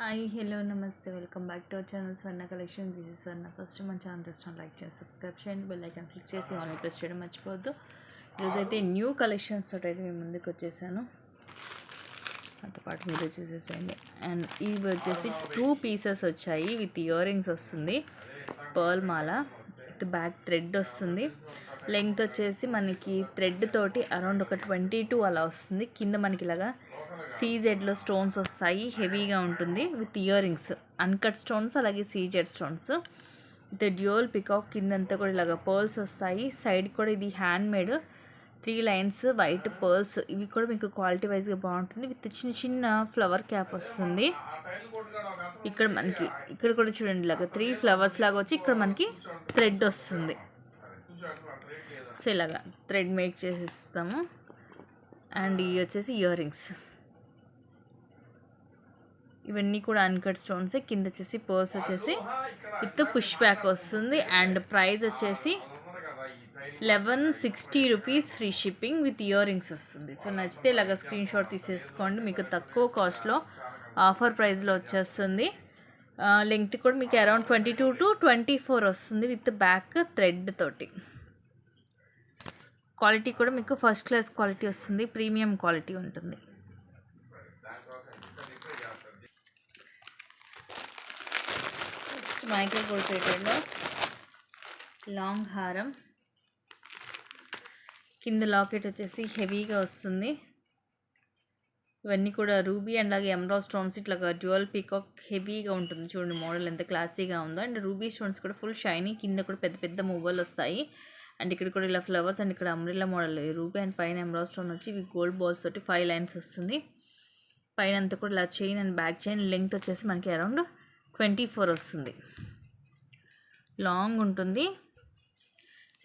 Hi hello నమస్తే welcome back to our channel Swarna collection. This is Swarna. First మన channel చేస్తాం like చేసి subscribe చేయండి, bell icon click చేసి all press చేయడం మర్చిపోవద్దు. ఈరోజైతే న్యూ కలెక్షన్స్ తోటి అయితే మేము ముందుకు వచ్చేసాను, అంతో పాటు మీరు చూసేసేయండి. అండ్ ఇవి వచ్చేసి 2 పీసెస్ వచ్చాయి విత్ ఇయర్ రింగ్స్ వస్తుంది, pearl Mala with back thread వస్తుంది. లెంగ్త్ వచ్చేసి మనకి థ్రెడ్ తోటి అరౌండ్ ఒక 22 అలా వస్తుంది. కింద మనకి ఇలాగా సీజెడ్లో స్టోన్స్ వస్తాయి, హెవీగా ఉంటుంది with ear rings, uncut stones అలాగే CZ stones with dual peacock. కిందంతా కూడా ఇలాగ పర్ల్స్ వస్తాయి, సైడ్ కూడా ఇది hand made 3 lines white pearls. ఇవి కూడా మీకు క్వాలిటీ వైజ్గా బాగుంటుంది విత్ చిన్న చిన్న ఫ్లవర్ క్యాప్ వస్తుంది. ఇక్కడ మనకి ఇక్కడ కూడా చూడండి ఇలాగ 3 ఫ్లవర్స్ లాగా వచ్చి ఇక్కడ మనకి థ్రెడ్ వస్తుంది. సో ఇలాగా థ్రెడ్ మేక్ చేసేస్తాము. అండ్ ఇవి వచ్చేసి ఇయర్ రింగ్స్, ఇవన్నీ కూడా అన్కట్ స్టోన్స్. కింద వచ్చేసి పర్స్ వచ్చేసి విత్ పుష్ బ్యాక్ వస్తుంది. అండ్ ప్రైస్ వచ్చేసి 1160 rupees, free shipping with ear rings వస్తుంది. సో నచ్చితే ఇలాగ స్క్రీన్ షాట్ తీసేసుకోండి, మీకు తక్కువ కాస్ట్లో ఆఫర్ ప్రైస్లో వచ్చేస్తుంది. లెంగ్త్ కూడా మీకు అరౌండ్ 22 to 24 వస్తుంది విత్ బ్యాక్ థ్రెడ్ తోటి. క్వాలిటీ కూడా మీకు ఫస్ట్ క్లాస్ క్వాలిటీ వస్తుంది, ప్రీమియం క్వాలిటీ ఉంటుంది. మైక్రో గోల్డ్ ప్లేటెడ్లో లాంగ్ హారం, కింద లాకెట్ వచ్చేసి హెవీగా వస్తుంది. ఇవన్నీ కూడా రూబీ అండ్ అలాగే ఎమరాల్డ్ స్టోన్స్, ఇట్లాగా డ్యూయల్ పీకాక్ హెవీగా ఉంటుంది. చూడండి మోడల్ ఎంత క్లాసీగా ఉందో. అండ్ రూబీ స్టోన్స్ కూడా ఫుల్ షైనీ, కింద కూడా పెద్ద పెద్ద మూవలు వస్తాయి. అండ్ ఇక్కడ కూడా ఇలా ఫ్లవర్స్, అండ్ ఇక్కడ అంబ్రెల్లా మోడల్ రూబీ అండ్ పైన ఎమరాల్డ్ స్టోన్ వచ్చి ఇవి గోల్డ్ బాల్స్ తోటి 5 లైన్స్ వస్తుంది. పైన అంతా కూడా ఇలా chain and back chain. Length వచ్చేసి మనకి అరౌండ్ 24 వస్తుంది. లాంగ్ ఉంటుంది,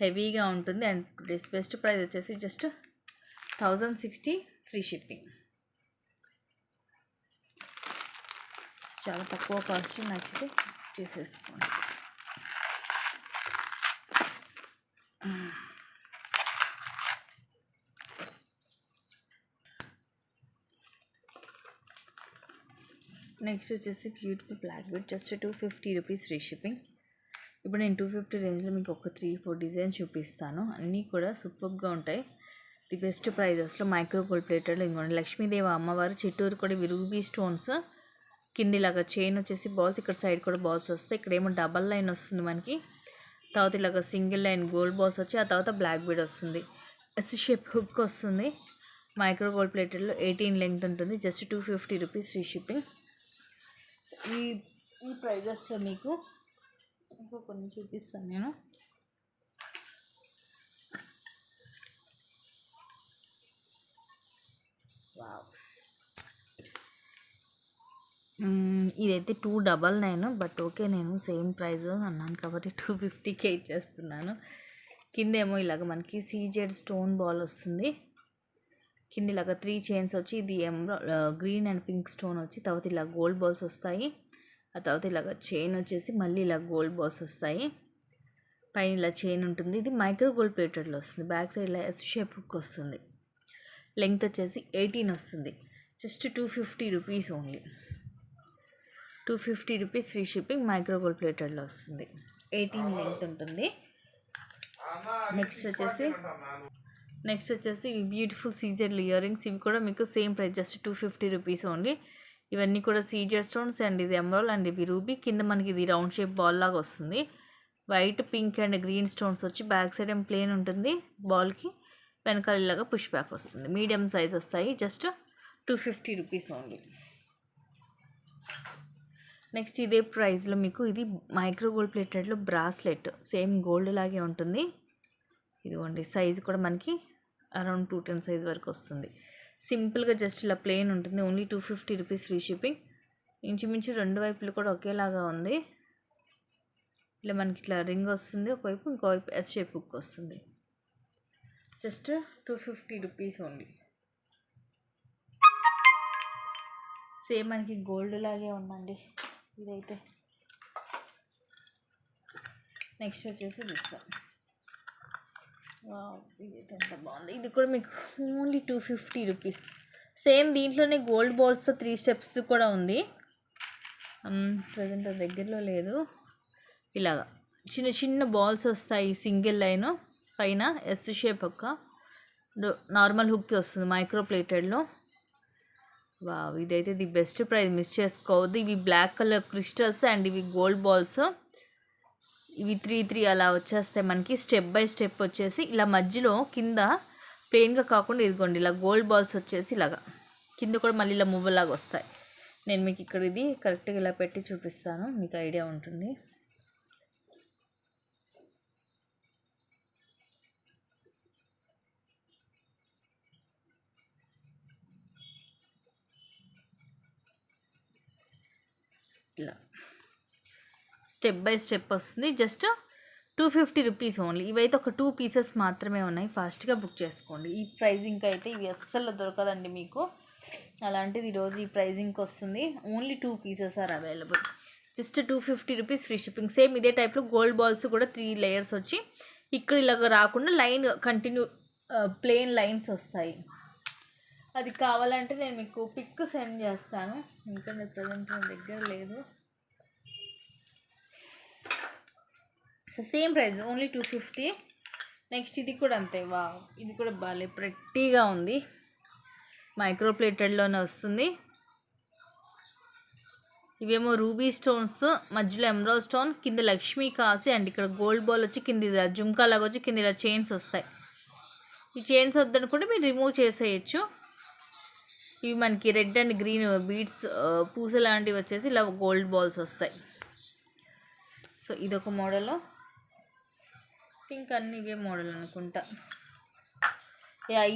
హెవీగా ఉంటుంది. అండ్ బెస్ట్ ప్రైస్ వచ్చేసి జస్ట్ 1060, ఫ్రీ షిప్పింగ్. చాలా తక్కువ కాస్ట్, నచ్చితే తీసేసుకోండి. నెక్స్ట్ వచ్చేసి beautiful black bed, just 250 rupees, free shipping. ఇప్పుడు నేను 250 రేంజ్లో మీకు ఒక 3-4 డిజైన్స్ చూపిస్తాను. అన్నీ కూడా సూపర్గా ఉంటాయి, ది బెస్ట్ ప్రైజెస్లో. మైక్రో గోల్డ్ ప్లేటెడ్లో ఇంకోండి లక్ష్మీదేవి అమ్మవారు, చిట్టూరు కూడా ఇవి రూబీ స్టోన్స్. కింద ఇలాగా చైన్ వచ్చేసి బాల్స్, ఇక్కడ సైడ్ కూడా బాల్స్ వస్తాయి. ఇక్కడ ఏమో డబల్ లైన్ వస్తుంది మనకి, తర్వాత ఇలాగ సింగిల్ లైన్ గోల్డ్ బాల్స్ వచ్చి ఆ తర్వాత బ్లాక్ బెడ్ వస్తుంది. ఎస్ షేప్ హుక్ వస్తుంది. మైక్రో గోల్డ్ ప్లేటెడ్లో 18 లెంగ్త్ ఉంటుంది, జస్ట్ 250 రూపీస్, ఫ్రీ షిప్పింగ్. ఈ ప్రైజెస్లో మీకు ఇంకో కొన్ని చూపిస్తాను నేను. వావ్, ఇదైతే 299, బట్ ఓకే నేను సేమ్ ప్రైస్ అన్నాను కాబట్టి 250కే ఇచ్చేస్తున్నాను. కింద ఏమో ఇలాగ మనకి సీజెడ్ స్టోన్ బాల్ వస్తుంది. కింద ఇలాగ 3 చైన్స్ వచ్చి ఇది గ్రీన్ అండ్ పింక్ స్టోన్ వచ్చి, తర్వాత ఇలా గోల్డ్ బాల్స్ వస్తాయి. ఆ తర్వాత ఇలాగ చైన్ వచ్చేసి మళ్ళీ ఇలా గోల్డ్ బాల్స్ వస్తాయి. పైన ఇలా చైన్ ఉంటుంది. ఇది మైక్రో గోల్డ్ ప్లేటెడ్లో వస్తుంది. బ్యాక్ సైడ్ ఇలా ఎస్ షేప్ హుక్ వస్తుంది. లెంగ్త్ వచ్చేసి 18 వస్తుంది, just 250 rupees only. 250 rupees, free shipping. Micro gold ప్లేటెడ్లో వస్తుంది, 18 లెంగ్త్ ఉంటుంది. నెక్స్ట్ వచ్చేసి ఇవి బ్యూటిఫుల్ సీజెడ్ ఇయర్ రింగ్స్. ఇవి కూడా మీకు same price, just 250 rupees only. ఇవన్నీ కూడా సీజెడ్ స్టోన్స్, అండ్ ఇది ఎమరాల్డ్ అండ్ ఇవి రూబీ. కింద మనకి ఇది రౌండ్ షేప్ బాల్ లాగా వస్తుంది. White, pink and green stones వచ్చి బ్యాక్ సైడ్ ఏం ప్లేన్ ఉంటుంది బాల్కి, వెనకాల ఇలాగా పుష్ బ్యాక్ వస్తుంది. మీడియం సైజ్ వస్తాయి, జస్ట్ 250 రూపీస్ ఓన్లీ. నెక్స్ట్ ఇదే ప్రైస్లో మీకు ఇది మైక్రో గోల్డ్ ప్లేటెడ్లో బ్రాస్లెట్, సేమ్ గోల్డ్ లాగే ఉంటుంది. ఇదిగోండి సైజ్ కూడా మనకి అరౌండ్ 210 సైజ్ వరకు వస్తుంది. సింపుల్గా జస్ట్ ఇలా ప్లెయిన్ ఉంటుంది, ఓన్లీ 250 రూపీస్, ఫ్రీ షిప్పింగ్. ఇంచుమించు 2 వైపులు కూడా ఒకేలాగా ఉంది. ఇలా మనకి ఇట్లా రింగ్ వస్తుంది ఒకవైపు, ఇంకోవైపు ఎస్ షేప్ హుక్ వస్తుంది. Just 250 rupees only. సేమ్ మనకి గోల్డ్ లాగే ఉందండి ఇదైతే. నెక్స్ట్ వచ్చేసి దిస్, ఇది ఎంత బాగుంది. ఇది కూడా మీకు ఓన్లీ 250 రూపీస్. సేమ్ దీంట్లోనే గోల్డ్ బాల్స్తో 3 స్టెప్స్ కూడా ఉంది. ప్రజెంట్ దగ్గరలో లేదు. ఇలాగా చిన్న చిన్న బాల్స్ వస్తాయి, సింగిల్ లైన్ పైన ఎస్ షేప్ ఒక నార్మల్ హుక్కి వస్తుంది మైక్రో ప్లేటెడ్లో. వావ్, ఇదైతే ది బెస్ట్ ప్రైస్, మిస్ చేసుకోవద్దు. ఇవి బ్లాక్ కలర్ క్రిస్టల్స్ అండ్ ఇవి గోల్డ్ బాల్స్. ఇవి 3 అలా వచ్చేస్తాయి మనకి. స్టెప్ బై స్టెప్ వచ్చేసి ఇలా మధ్యలో కింద ప్లెయిన్గా కాకుండా ఇదిగోండి ఇలా గోల్డ్ బాల్స్ వచ్చేసి ఇలాగా కింద కూడా మళ్ళీ ఇలా మువ్వలాగా వస్తాయి. నేను మీకు ఇక్కడ ఇది కరెక్ట్గా ఇలా పెట్టి చూపిస్తాను, మీకు ఐడియా ఉంటుంది. ఇలా స్టెప్ బై స్టెప్ వస్తుంది. Just 250 rupees only. ఇవైతే ఒక 2 పీసెస్ మాత్రమే ఉన్నాయి, ఫాస్ట్గా బుక్ చేసుకోండి. ఈ ప్రైజింగ్కి అయితే ఇవి అస్సలు దొరకదండి మీకు. అలాంటిది ఈరోజు ఈ ప్రైజింగ్కి వస్తుంది. Only 2 pieces are available. Just 250 rupees free shipping. Same ఇదే టైప్లో గోల్డ్ బాల్స్ కూడా 3 లేయర్స్ వచ్చి ఇక్కడ ఇలాగ రాకుండా లైన్ కంటిన్యూ ప్లెయిన్ లైన్స్ వస్తాయి. అది కావాలంటే నేను మీకు పిక్ సెండ్ చేస్తాను, ఎందుకంటే ప్రజెంట్ నా దగ్గర లేదు. So same price only 250. Next ఇది కూడా అంతే. వా, ఇది కూడా బాగా ప్రెట్టీగా ఉంది, మైక్రో ప్లేటెడ్లోనే వస్తుంది. ఇవేమో రూబీ స్టోన్స్, మధ్యలో ఎమరాల్డ్ స్టోన్, కింద లక్ష్మీ కాసి అండ్ ఇక్కడ గోల్డ్ బాల్ వచ్చి కింద ఇలా జుమ్కా లాగా వచ్చి కింద ఇలా చైన్స్ వస్తాయి. ఈ చైన్స్ వద్దనుకుంటే మీరు రిమూవ్ చేసేయచ్చు. ఇవి మనకి రెడ్ అండ్ గ్రీన్ బీడ్స్ పూస లాంటివి వచ్చేసి ఇలా గోల్డ్ బాల్స్ వస్తాయి. సో ఇదొక మోడల్. థింక్ అన్ని ఇవే మోడల్ అనుకుంటా.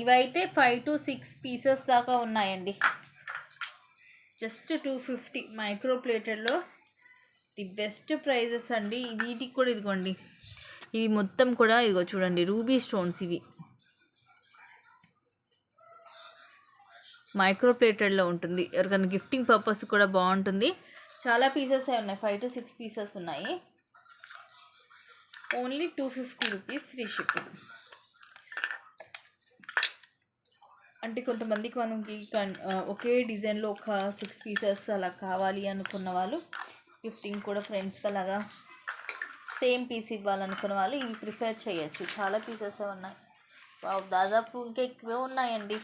ఇవైతే 5 to 6 పీసెస్ దాకా ఉన్నాయండి. జస్ట్ 250 మైక్రో ప్లేటెడ్లో ది బెస్ట్ ప్రైజెస్ అండి. వీటికి కూడా ఇదిగోండి, ఇవి మొత్తం కూడా ఇదిగో చూడండి రూబీ స్టోన్స్. ఇవి మైక్రో ప్లేటెడ్లో ఉంటుంది, ఎవరికైనా గిఫ్టింగ్ పర్పస్ కూడా బాగుంటుంది. చాలా పీసెస్ ఉన్నాయి, 5 to 6 పీసెస్ ఉన్నాయి. Only 250 rupees free shipping. అంటే కొంతమందికి మనకి ఒకే డిజైన్లో ఒక 6 పీసెస్ అలా కావాలి అనుకున్న వాళ్ళు, గిఫ్టింగ్ కూడా ఫ్రెండ్స్కి అలాగా సేమ్ పీస్ ఇవ్వాలనుకున్న వాళ్ళు ఇవి ప్రిఫర్ చేయొచ్చు. చాలా పీసెస్ ఉన్నాయి, దాదాపు ఇంకా ఎక్కువే ఉన్నాయండి.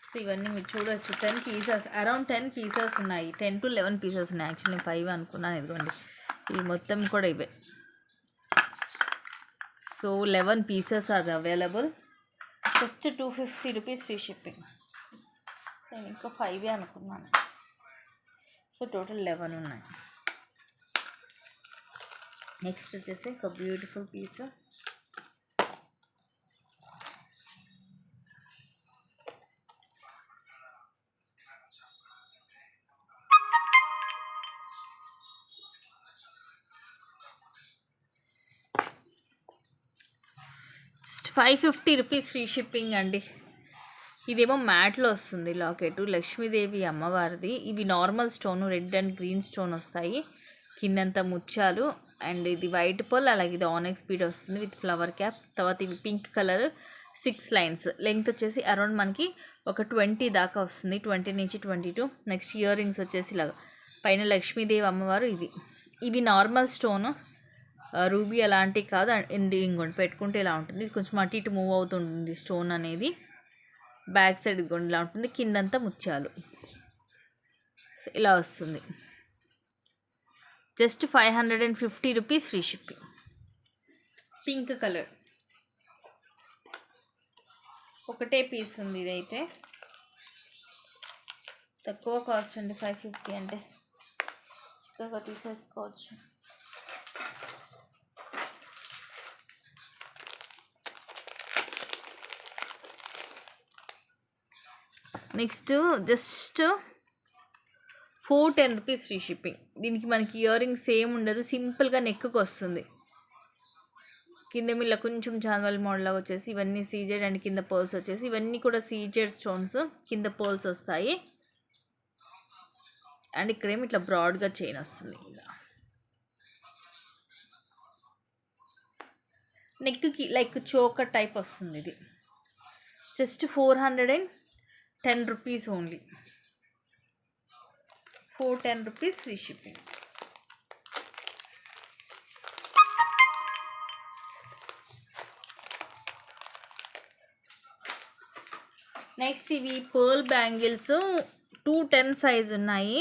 సో ఇవన్నీ మీరు చూడవచ్చు. 10 పీసెస్, అరౌండ్ 10 పీసెస్ ఉన్నాయి. 10 to 11 పీసెస్ ఉన్నాయి. యాక్చువల్లీ 5 అనుకున్నాను. ఇదిగోండి ఇవి మొత్తం కూడా ఇవే. So 11 pieces are available. Just 250 rupees free shipping. నేను ఇంకా 5 అనుకున్నాను. సో టోటల్ 11 ఉన్నాయి. నెక్స్ట్ వచ్చేసి ఒక బ్యూటిఫుల్ పీస్. జస్ట్ 550 రూపీస్ ఫ్రీ షిప్పింగ్ అండి. ఇదేమో మ్యాట్లో వస్తుంది లాకెట్, లక్ష్మీదేవి అమ్మవారిది. ఇవి normal stone, red and green stone వస్తాయి, కిందంతా ముత్యాలు. అండ్ ఇది వైట్ పర్ల్, అలాగే ఇది ఆనెక్స్ బీడ్ వస్తుంది విత్ ఫ్లవర్ క్యాప్. తర్వాత ఇవి పింక్ కలర్ 6 లైన్స్. లెంగ్త్ వచ్చేసి అరౌండ్ మనకి ఒక 20 దాకా వస్తుంది, 20 నుంచి 22. నెక్స్ట్ ఇయర్ రింగ్స్ వచ్చేసి ఇలాగ పైన లక్ష్మీదేవి అమ్మవారు. ఇవి నార్మల్ స్టోన్, రూబీ అలాంటివి కాదు. ఇంకోండి పెట్టుకుంటే ఇలా ఉంటుంది. ఇది కొంచెం అటు ఇటు మూవ్ అవుతుంటుంది స్టోన్ అనేది. బ్యాక్ సైడ్ ఇదిగోండి ఇలా ఉంటుంది, కిందంతా ముత్యాలు. ఇలా వస్తుంది. జస్ట్ 550 రూపీస్ ఫ్రీ షిప్పింగ్. పింక్ కలర్ ఒకటే పీస్ ఉంది. ఇదైతే తక్కువ కాస్ట్ అండి, 550 అంటే చక్కగా తీసేసుకోవచ్చు. Next just 410 rupees free shipping. దీనికి మనకి ఇయర్ రింగ్స్ ఏం ఉండదు, సింపుల్గా నెక్కి వస్తుంది. కింద మిల్ల కొంచెం చాందవాలి మోడల్గా వచ్చేసి ఇవన్నీ సీజెడ్ అండ్ కింద పర్ల్స్ వచ్చేసి ఇవన్నీ కూడా సీజెడ్ స్టోన్స్, కింద పర్ల్స్ వస్తాయి. అండ్ ఇక్కడేమో ఇట్లా బ్రాడ్గా చైన్ వస్తుంది. నెక్కి లైక్ చోకర్ టైప్ వస్తుంది. ఇది just 410 rupees only. 410 rupees free shipping. Next ఇవి పర్ల్ బ్యాంగిల్స్ 210 సైజ్ ఉన్నాయి.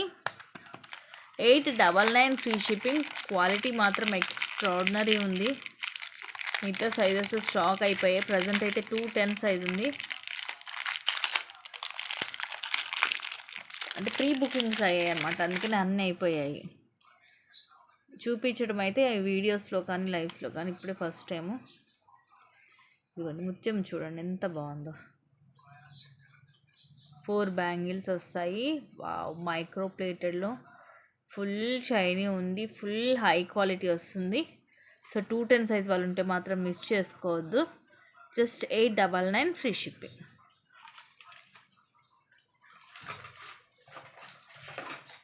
899 ఫ్రీ షిప్పింగ్. క్వాలిటీ మాత్రం ఎక్స్ట్రాడినరీ ఉంది. మిగతా సైజెస్ స్టాక్ అయిపోయాయి. ప్రజెంట్ అయితే 210 సైజ్ ఉంది. అంటే ప్రీ బుకింగ్స్ అయ్యాయి అన్నమాట, అందుకని అన్నీ అయిపోయాయి. చూపించడం అయితే వీడియోస్లో కానీ లైవ్స్లో కానీ ఇప్పుడే ఫస్ట్ టైము. ఇదిగోండి ముత్యం చూడండి ఎంత బాగుందో. 4 బ్యాంగిల్స్ వస్తాయి. మైక్రో ప్లేటెడ్లో ఫుల్ షైనీ ఉంది. ఫుల్ హై క్వాలిటీ వస్తుంది. సో 210 సైజ్ వాళ్ళు ఉంటే మాత్రం మిస్ చేసుకోవద్దు. Just 899 free shipping.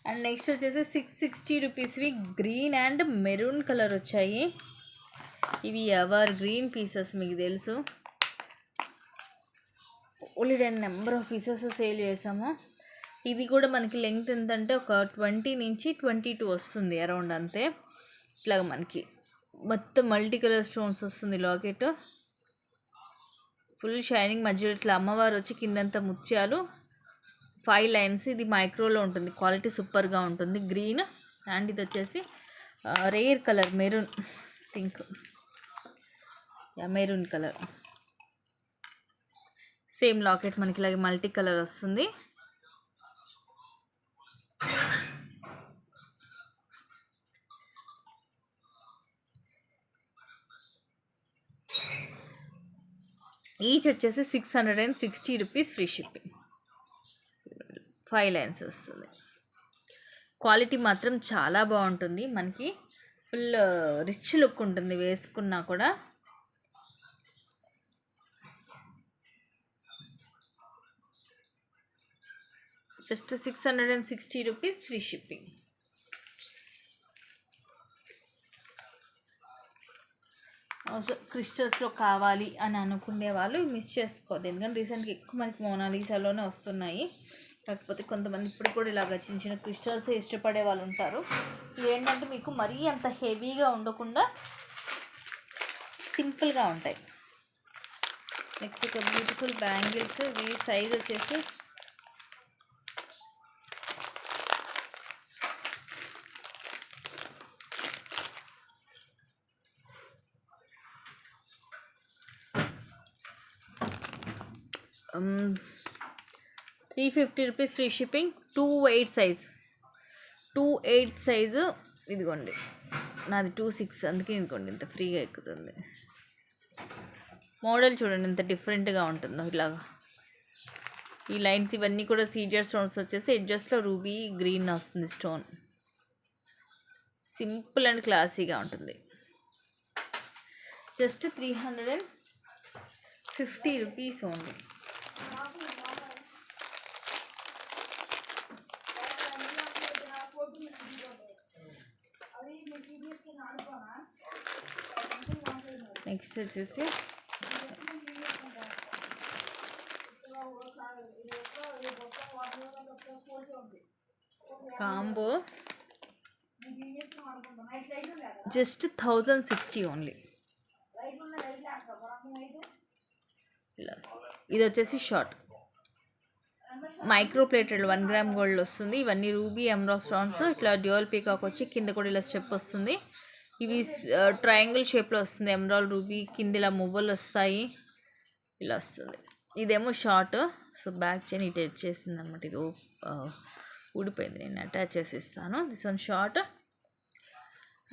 And next వచ్చేసి 660 రూపీస్వి గ్రీన్ అండ్ మెరూన్ కలర్ వచ్చాయి. ఇవి ఎవర్ గ్రీన్ పీసెస్ మీకు తెలుసు. Only 10 number of pieces sale చేసాము. ఇది కూడా మనకి లెంగ్త్ ఎంతంటే ఒక 20 నుంచి 22 వస్తుంది అరౌండ్ అంతే. ఇట్లాగ మనకి మొత్తం మల్టీ కలర్ స్టోన్స్ వస్తుంది లాకెట్. ఫుల్ షైనింగ్, మధ్యలో ఇట్లా అమ్మవారు వచ్చి కిందంతా ముత్యాలు, 5 లైన్స్. ఇది మైక్రోలో ఉంటుంది. క్వాలిటీ సూపర్గా ఉంటుంది. గ్రీన్ అండ్ ఇది వచ్చేసి rare colour maroon, pink, maroon colour. Same locket మనకి ఇలాగే మల్టీ కలర్ వస్తుంది. ఈచ్ వచ్చేసి 660 రూపీస్ ఫ్రీ షిప్పింగ్. 5 లైన్స్ వస్తుంది. క్వాలిటీ మాత్రం చాలా బాగుంటుంది. మనకి ఫుల్ రిచ్ లుక్ ఉంటుంది వేసుకున్నా కూడా. Just 660 rupees free shipping. క్రిస్టల్స్లో కావాలి అని అనుకునే వాళ్ళు మిస్ చేసుకోవద్దు. ఎందుకంటే రీసెంట్గా ఎక్కువ మనకి మోనాలిసాలోనే వస్తున్నాయి. కాకపోతే కొంతమంది ఇప్పుడు కూడా ఇలాగ చిన్న చిన్న క్రిస్టల్స్ ఇష్టపడే వాళ్ళు ఉంటారు. ఇవి ఏంటంటే మీకు మరీ అంత హెవీగా ఉండకుండా సింపుల్గా ఉంటాయి. నెక్స్ట్ ఒక బ్యూటిఫుల్ బ్యాంగిల్స్. ఈ సైజ్ వచ్చేసి $350 rupees free shipping. 28 size. 28 size. ఇదిగోండి నాది 26, అందుకే ఇదిగోండి ఇంత ఫ్రీగా ఎక్కుతుంది. మోడల్ చూడండి ఎంత డిఫరెంట్గా ఉంటుందో. ఇలాగా ఈ లైన్స్ ఇవన్నీ కూడా సీజర్ స్టోన్స్ వచ్చేసి ఎడ్జస్ట్లో రూబీ గ్రీన్ వస్తుంది స్టోన్. సింపుల్ అండ్ క్లాసీగా ఉంటుంది. Just 350 rupees only. నెక్స్ట్ వచ్చేసి కాంబో జస్ట్ 1060 ఓన్లీ. ఇది వచ్చేసి short micro plated 1 gram gold వస్తుంది. ఇవన్నీ రూబీ ఎమరాల్డ్ స్టోన్స్. ఇట్లా డ్యూయల్ పీకాక్ వచ్చి కింద కూడా ఇలా స్టెప్ వస్తుంది. ఇవి ట్రయాంగిల్ షేప్లో వస్తుంది. ఎమరాల్డ్ రూబీ కింద ఇలా మువ్వలు వస్తాయి. ఇలా వస్తుంది. ఇదేమో షార్ట్. సో బ్యాక్ చైన్ ఇటు వచ్చేసింది అనమాట. ఇది ఊడిపోయింది, నేను అటాచ్ చేసి ఇస్తాను. దిస్ వన్ షార్ట్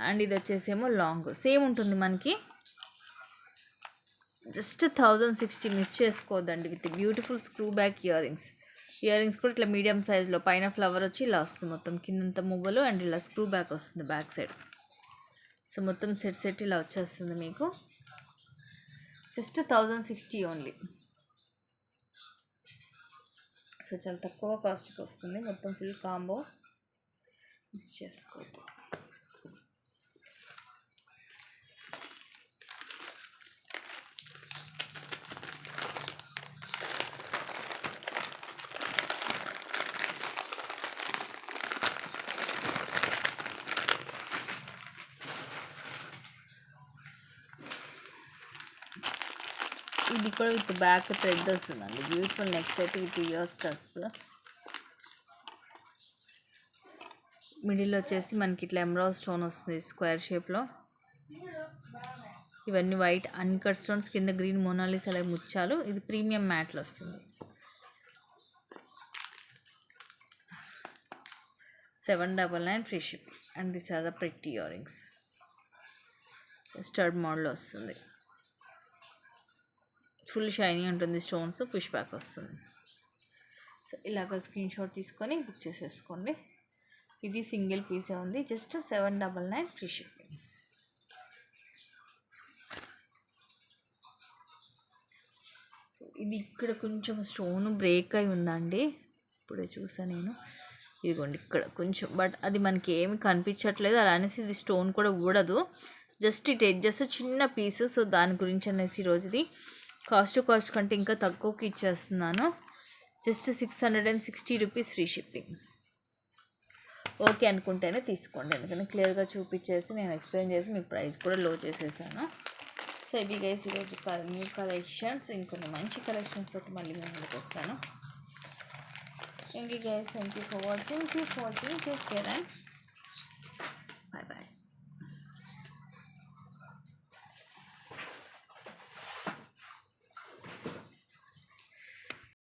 అండ్ ఇది వచ్చేసేమో లాంగ్. సేమ్ ఉంటుంది మనకి. జస్ట్ 1060. మిస్ చేసుకోవద్దండి. With beautiful screw back ear rings. Ear rings కూడా ఇట్లా మీడియం సైజ్లో పైన ఫ్లవర్ వచ్చి ఇలా వస్తుంది. మొత్తం కిందంత మువ్వలు అండ్ ఇలా స్క్రూ బ్యాక్ వస్తుంది బ్యాక్ సైడ్. సో మొత్తం సెట్ ఇలా వచ్చేస్తుంది మీకు. Just 1060 only. సో చాలా తక్కువ కాస్ట్కి వస్తుంది. మొత్తం ఫుల్ కాంబో. మిస్ చేసుకోవద్దు. ఇది కూడా విత్ బ్యాక్ థ్రెడ్ వస్తుందండి. Beautiful neck set with ear studs. Middle వచ్చేసి మనకి ఇట్లా ఎమరాల్డ్ స్టోన్ వస్తుంది స్క్వేర్ షేప్లో. ఇవన్నీ వైట్ అన్కట్ స్టోన్స్, కింద గ్రీన్ మోనాలిస్ అలా ముచ్చాలు. ఇది ప్రీమియం మ్యాట్లో వస్తుంది. 799 free ship. And this are the pretty earrings. Stud model వస్తుంది. ఫుల్ షైనీ ఉంటుంది స్టోన్స్. పుష్ బ్యాక్ వస్తుంది. సో ఇలాగ స్క్రీన్ షాట్ తీసుకొని బుక్ చేసేసుకోండి. ఇది సింగిల్ పీసే ఉంది. Just 799 free shipping. సో ఇది ఇక్కడ కొంచెం స్టోన్ బ్రేక్ అయి ఉందండి. ఇప్పుడే చూసాను నేను. ఇదిగోండి ఇక్కడ కొంచెం, బట్ అది మనకి ఏమి కనిపించట్లేదు. అలా అనేసి ఇది స్టోన్ కూడా ఊడదు. జస్ట్ ఇట్ ఎడ్జెస్ చిన్న పీసు. సో దాని గురించి అనేసి ఈరోజు ఇది కాస్ట్ కంటే ఇంకా తక్కువకి ఇచ్చేస్తున్నాను. Just 660 rupees free shipping. Okay అనుకుంటేనే తీసుకోండి, ఎందుకంటే క్లియర్గా చూపించేసి నేను ఎక్స్ప్లెయిన్ చేసి మీకు ప్రైస్ కూడా లో చేసేసాను. సో ఇవి గైస్ ఈరోజు న్యూ కలెక్షన్స్. ఇంకొన్ని మంచి కలెక్షన్స్ తోటి మళ్ళీ మేము ముందుకు వస్తాను. Thank you guys. Thank you for watching. Keep watching. Take care and bye bye.